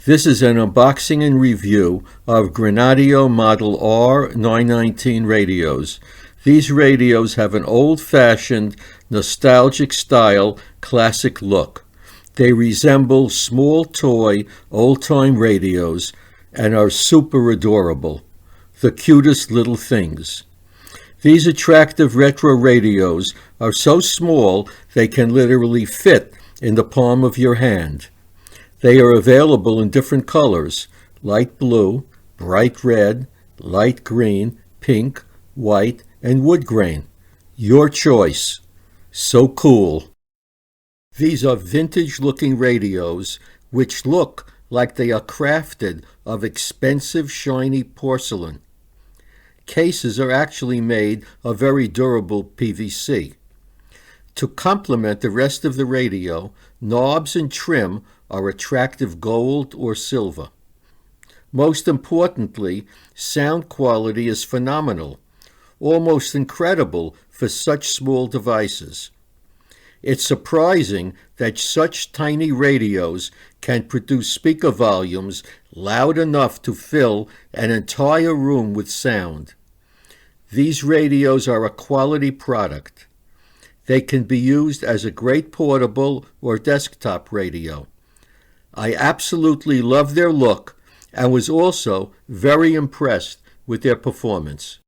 This is an unboxing and review of Greadio Model R919 radios. These radios have an old-fashioned, nostalgic style, classic look. They resemble small toy, old-time radios and are super adorable. The cutest little things. These attractive retro radios are so small they can literally fit in the palm of your hand. They are available in different colors: light blue, bright red, light green, pink, white, and wood grain. Your choice. So cool. These are vintage-looking radios which look like they are crafted of expensive, shiny porcelain. Cases are actually made of very durable PVC. To complement the rest of the radio, knobs and trim are attractive gold or silver. Most importantly, sound quality is phenomenal, almost incredible for such small devices. It's surprising that such tiny radios can produce speaker volumes loud enough to fill an entire room with sound. These radios are a quality product. They can be used as a great portable or desktop radio. I absolutely love their look and was also very impressed with their performance.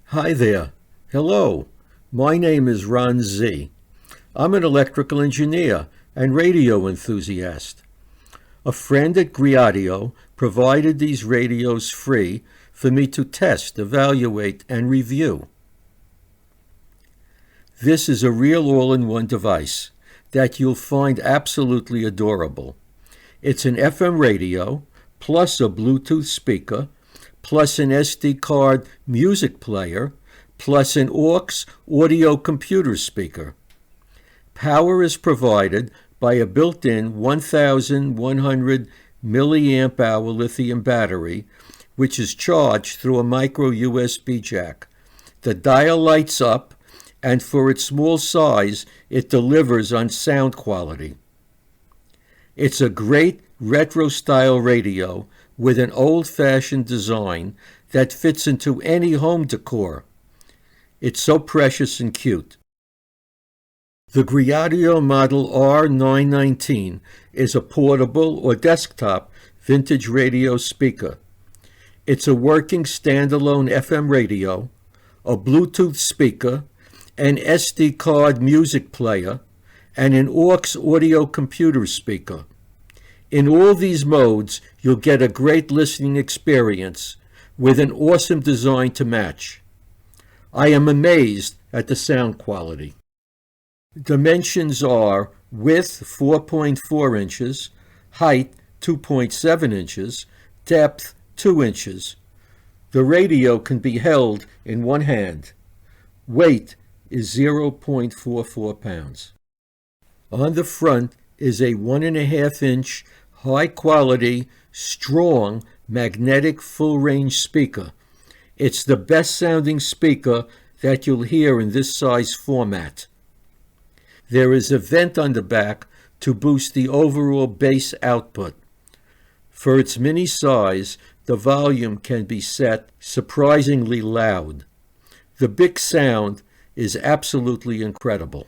Hi there. Hello. My name is Ron Z. I'm an electrical engineer and radio enthusiast. A friend at Greadio provided these radios free for me to test, evaluate, and review. This is a real all-in-one device that you'll find absolutely adorable. It's an FM radio, plus a Bluetooth speaker, plus an SD card music player, plus an aux audio computer speaker. Power is provided by a built-in 1,100 milliamp hour lithium battery, which is charged through a micro USB jack. The dial lights up, and for its small size, it delivers on sound quality. It's a great retro-style radio with an old-fashioned design that fits into any home decor. It's so precious and cute. The Greadio Model R919 is a portable or desktop vintage radio speaker. It's a working standalone FM radio, a Bluetooth speaker, an SD card music player, and an aux audio computer speaker. In all these modes, you'll get a great listening experience with an awesome design to match. I am amazed at the sound quality. Dimensions are width 4.4 inches, height 2.7 inches, depth 2 inches. The radio can be held in one hand. Weight is 0.44 pounds. On the front is a 1.5-inch, high-quality, strong, magnetic full-range speaker. It's the best-sounding speaker that you'll hear in this size format. There is a vent on the back to boost the overall bass output. For its mini size, the volume can be set surprisingly loud. The big sound is absolutely incredible.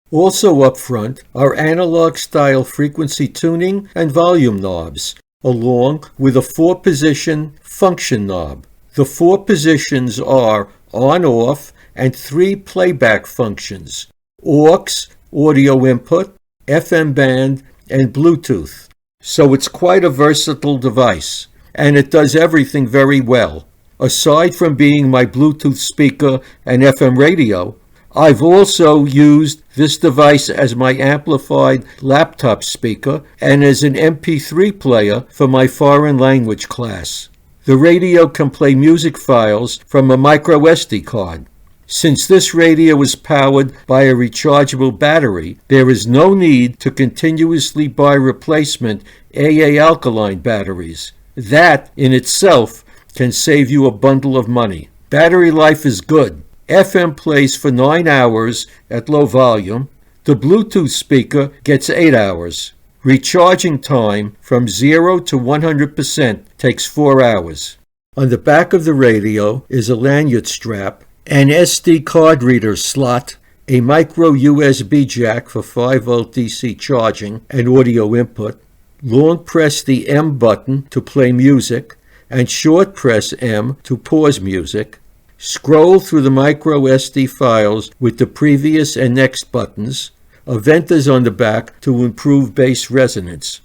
Also up front are analog-style frequency tuning and volume knobs, along with a 4-position function knob. The 4 positions are on-off and 3 playback functions: aux, audio input, FM band, and Bluetooth. So it's quite a versatile device, and it does everything very well. Aside from being my Bluetooth speaker and FM radio, I've also used this device as my amplified laptop speaker and as an MP3 player for my foreign language class. The radio can play music files from a micro SD card. Since this radio is powered by a rechargeable battery, there is no need to continuously buy replacement AA alkaline batteries. That, in itself, can save you a bundle of money. Battery life is good. FM plays for 9 hours at low volume. The Bluetooth speaker gets 8 hours. Recharging time from 0 to 100% takes 4 hours. On the back of the radio is a lanyard strap, an SD card reader slot, a micro USB jack for 5-volt DC charging and audio input. Long press the M button to play music, and short press M to pause music. Scroll through the micro SD files with the previous and next buttons. A vent is on the back to improve bass resonance.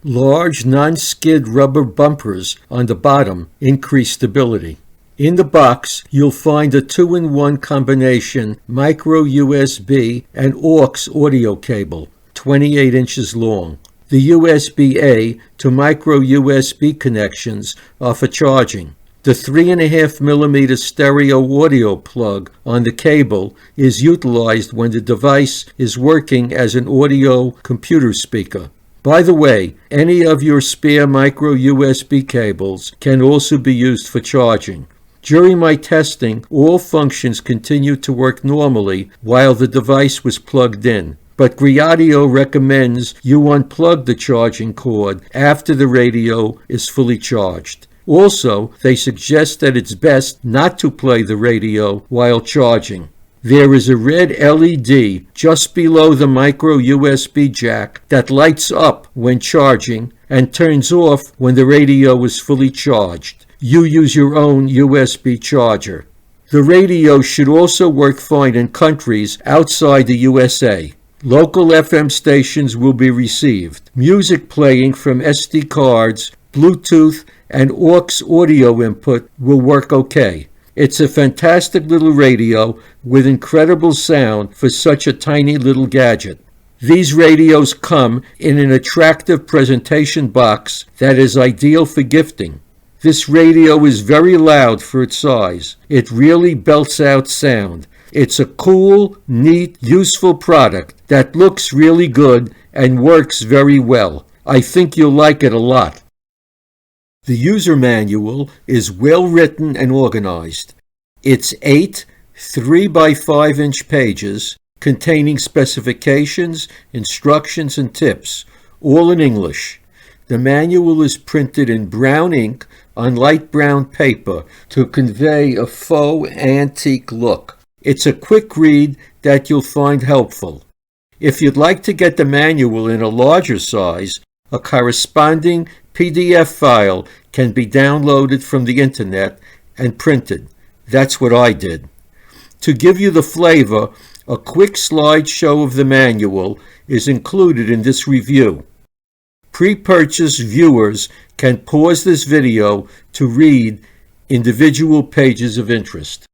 Large non-skid rubber bumpers on the bottom increase stability. In the box, you'll find a 2-in-1 combination micro USB and aux audio cable, 28 inches long. The USB-A to micro USB connections are for charging. The 3.5mm stereo audio plug on the cable is utilized when the device is working as an audio computer speaker. By the way, any of your spare micro USB cables can also be used for charging. During my testing, all functions continued to work normally while the device was plugged in. But Greadio recommends you unplug the charging cord after the radio is fully charged. Also, they suggest that it's best not to play the radio while charging. There is a red LED just below the micro USB jack that lights up when charging and turns off when the radio is fully charged. You use your own USB charger. The radio should also work fine in countries outside the USA. Local FM stations will be received. Music playing from SD cards, Bluetooth, and aux audio input will work okay. It's a fantastic little radio with incredible sound for such a tiny little gadget. These radios come in an attractive presentation box that is ideal for gifting. This radio is very loud for its size. It really belts out sound. It's a cool, neat, useful product that looks really good and works very well. I think you'll like it a lot. The user manual is well written and organized. It's 8 3x5-inch pages containing specifications, instructions, and tips, all in English. The manual is printed in brown ink on light brown paper to convey a faux antique look. It's a quick read that you'll find helpful. If you'd like to get the manual in a larger size, a corresponding PDF file can be downloaded from the internet and printed. That's what I did. To give you the flavor, a quick slideshow of the manual is included in this review. Pre-purchase viewers can pause this video to read individual pages of interest.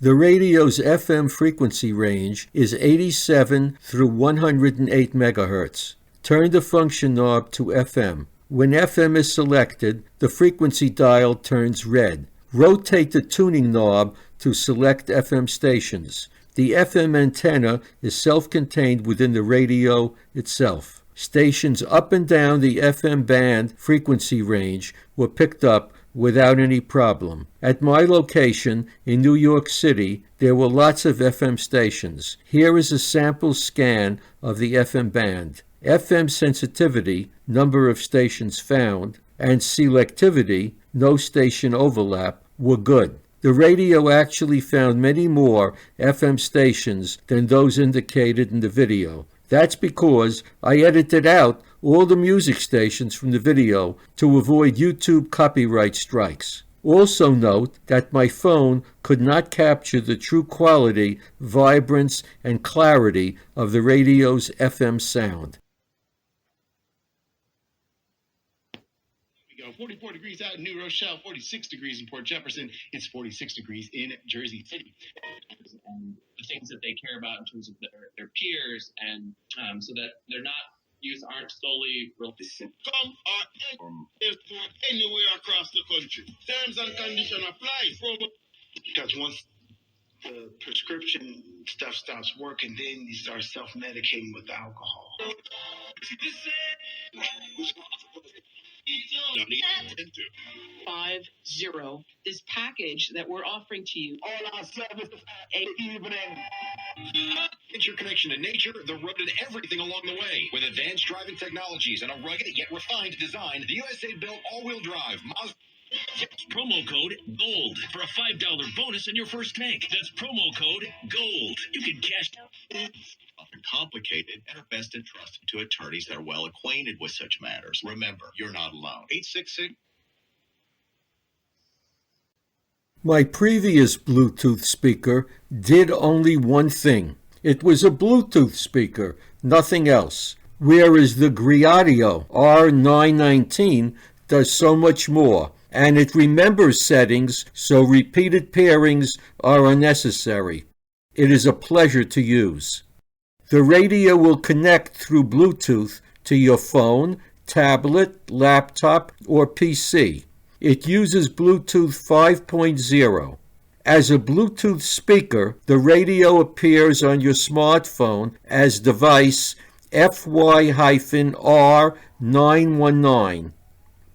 The radio's FM frequency range is 87 through 108 MHz. Turn the function knob to FM. When FM is selected, the frequency dial turns red. Rotate the tuning knob to select FM stations. The FM antenna is self-contained within the radio itself. Stations up and down the FM band frequency range were picked up without any problem. At my location in New York City, there were lots of FM stations. Here is a sample scan of the FM band. FM sensitivity, number of stations found, and selectivity, no station overlap, were good. The radio actually found many more FM stations than those indicated in the video. That's because I edited out all the music stations from the video to avoid YouTube copyright strikes. Also note that my phone could not capture the true quality, vibrance, and clarity of the radio's FM sound. 44 degrees out in New Rochelle, 46 degrees in Port Jefferson. It's 46 degrees in Jersey City. And the things that they care about in terms of their peers, and so that their youth aren't solely Come or anywhere across the country. Terms and conditions apply. Because once the prescription stuff stops working, then you start self-medicating with alcohol. 50. This package that we're offering to you. All our services at evening. your connection to nature, the road, and everything along the way. With advanced driving technologies and a rugged yet refined design, the USA-built all-wheel drive Mazda. Promo code GOLD for a $5 bonus in your first tank. That's promo code GOLD. You can cash out. Often complicated and are best entrusted to attorneys that are well acquainted with such matters. Remember, you're not alone. 866. My previous Bluetooth speaker did only one thing. It was a Bluetooth speaker, nothing else. Whereas the Greadio R919 does so much more, and it remembers settings, so repeated pairings are unnecessary. It is a pleasure to use. The radio will connect through Bluetooth to your phone, tablet, laptop, or PC. It uses Bluetooth 5.0. As a Bluetooth speaker, the radio appears on your smartphone as device FY-R919.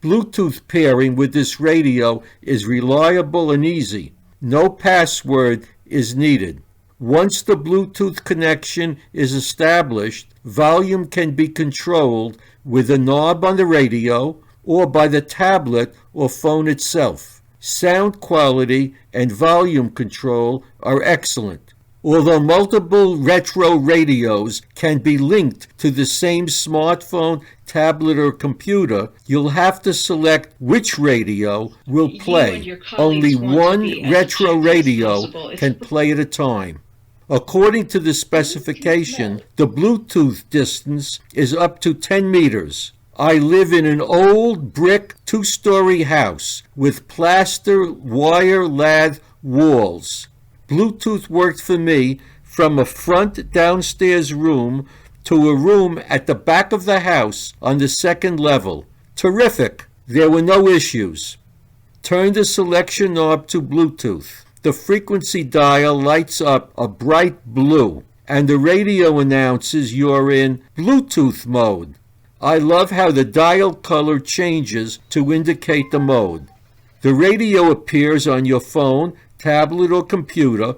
Bluetooth pairing with this radio is reliable and easy. No password is needed. Once the Bluetooth connection is established, volume can be controlled with a knob on the radio or by the tablet or phone itself. Sound quality and volume control are excellent. Although multiple retro radios can be linked to the same smartphone, tablet, or computer, you'll have to select which radio will play. Only one retro radio can play at a time. According to the specification, the Bluetooth distance is up to 10 meters. I live in an old brick 2-story house with plaster wire lath walls. Bluetooth worked for me from a front downstairs room to a room at the back of the house on the second level. Terrific. There were no issues. Turn the selection knob to Bluetooth. The frequency dial lights up a bright blue, and the radio announces you're in Bluetooth mode. I love how the dial color changes to indicate the mode. The radio appears on your phone, tablet, or computer.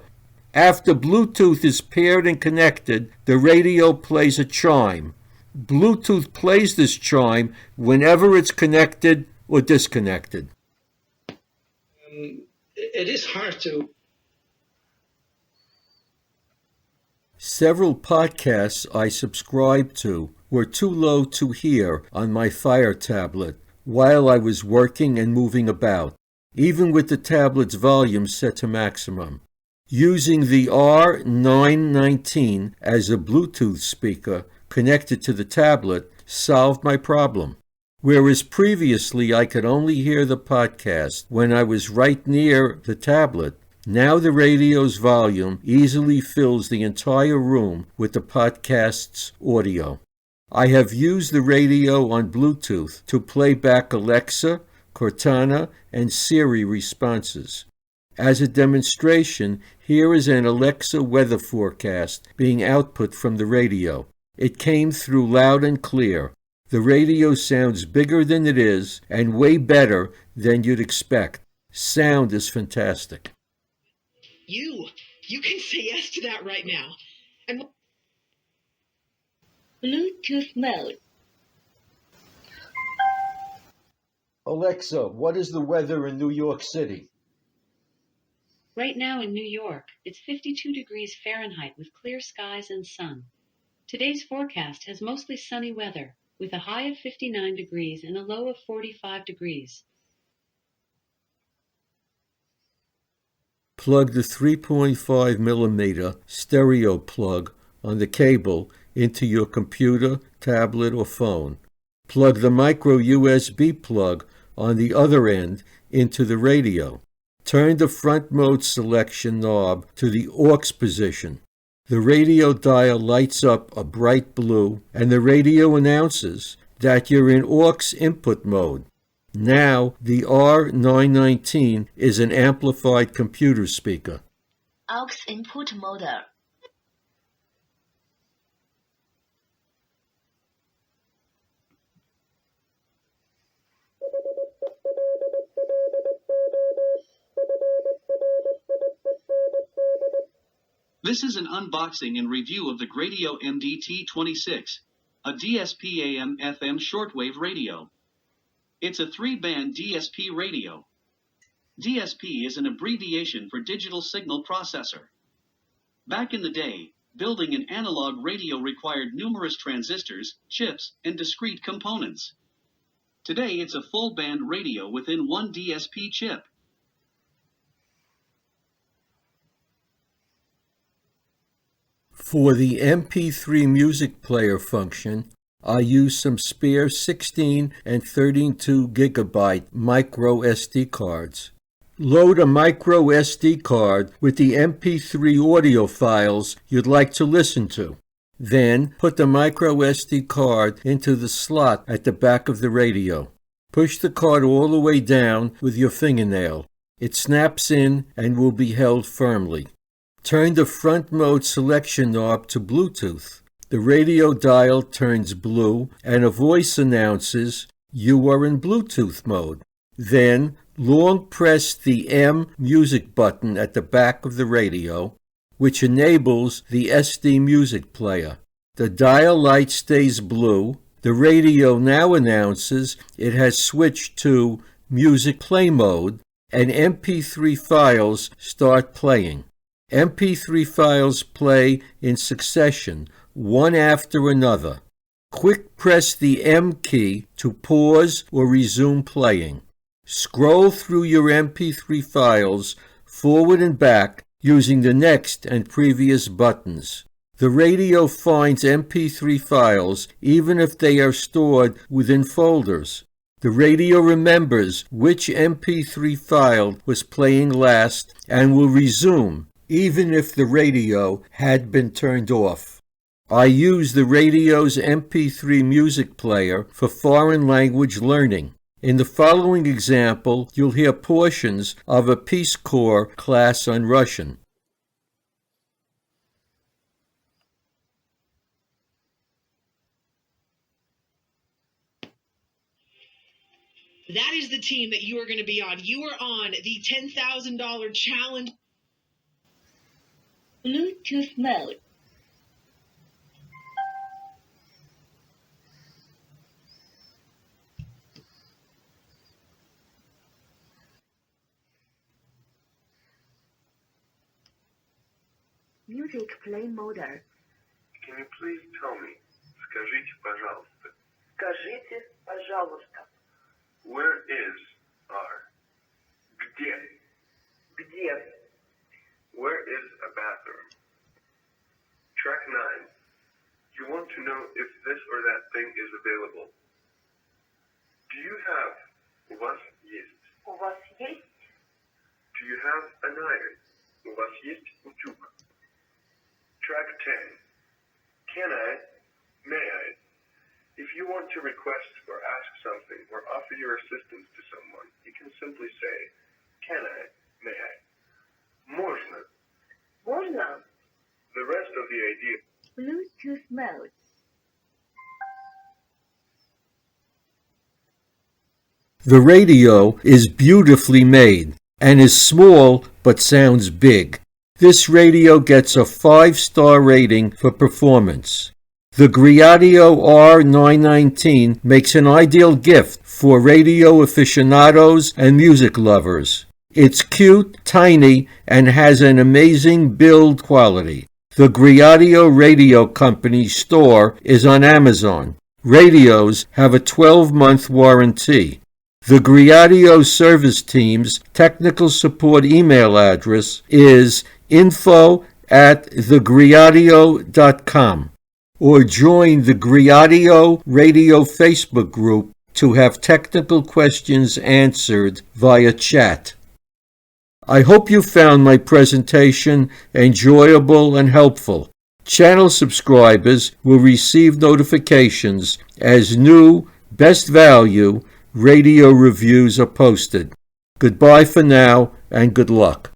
After Bluetooth is paired and connected, the radio plays a chime. Bluetooth plays this chime whenever it's connected or disconnected. It is hard to. Several podcasts I subscribed to were too low to hear on my Fire tablet while I was working and moving about, even with the tablet's volume set to maximum. Using the R919 as a Bluetooth speaker connected to the tablet solved my problem. Whereas previously I could only hear the podcast when I was right near the tablet, now the radio's volume easily fills the entire room with the podcast's audio. I have used the radio on Bluetooth to play back Alexa, Cortana, and Siri responses. As a demonstration, here is an Alexa weather forecast being output from the radio. It came through loud and clear. The radio sounds bigger than it is and way better than you'd expect. Sound is fantastic. You can say yes to that right now. And Bluetooth mode. Alexa, what is the weather in New York City? Right now in New York, it's 52 degrees Fahrenheit with clear skies and sun. Today's forecast has mostly sunny weather, with a high of 59 degrees and a low of 45 degrees. Plug the 3.5 millimeter stereo plug on the cable into your computer, tablet, or phone. Plug the micro USB plug on the other end into the radio. Turn the front mode selection knob to the aux position. The radio dial lights up a bright blue, and the radio announces that you're in aux input mode. Now, the R919 is an amplified computer speaker. Aux input mode. This is an unboxing and review of the Greadio MDT26, a DSP AM/FM shortwave radio. It's a 3-band DSP radio. DSP is an abbreviation for digital signal processor. Back in the day, building an analog radio required numerous transistors, chips, and discrete components. Today it's a full-band radio within one DSP chip. For the MP3 music player function, I use some spare 16 and 32 gigabyte micro SD cards. Load a micro SD card with the MP3 audio files you'd like to listen to. Then put the micro SD card into the slot at the back of the radio. Push the card all the way down with your fingernail. It snaps in and will be held firmly. Turn the front mode selection knob to Bluetooth. The radio dial turns blue and a voice announces you are in Bluetooth mode. Then long press the M music button at the back of the radio, which enables the SD music player. The dial light stays blue. The radio now announces it has switched to music play mode and MP3 files start playing. MP3 files play in succession, one after another. Quick press the M key to pause or resume playing. Scroll through your MP3 files forward and back using the next and previous buttons. The radio finds MP3 files even if they are stored within folders. The radio remembers which MP3 file was playing last and will resume even if the radio had been turned off. I use the radio's MP3 music player for foreign language learning. In the following example, you'll hear portions of a Peace Corps class on Russian. That is the team that you are going to be on. You are on the $10,000 challenge. Bluetooth mode. Music play mode. Can you please tell me? Скажите, пожалуйста. Скажите, пожалуйста. Where is R? Где? Где? Where is a bathroom? Track 9. You want to know if this or that thing is available. Do you have у вас есть? У вас есть? Do you have an iron? У вас есть утюг? Track 10. Can I? May I? If you want to request or ask something or offer your assistance to someone, you can simply say, can I? May I? Можно. Можно? The rest of the idea. Bluetooth mode. The radio is beautifully made and is small but sounds big. This radio gets a 5-star rating for performance. The Greadio R919 makes an ideal gift for radio aficionados and music lovers. It's cute, tiny, and has an amazing build quality. The Greadio Radio Company store is on Amazon. Radios have a 12-month warranty. The Greadio service team's technical support email address is info@thegreadio.com, or join the Greadio Radio Facebook group to have technical questions answered via chat. I hope you found my presentation enjoyable and helpful. Channel subscribers will receive notifications as new, best value radio reviews are posted. Goodbye for now, and good luck.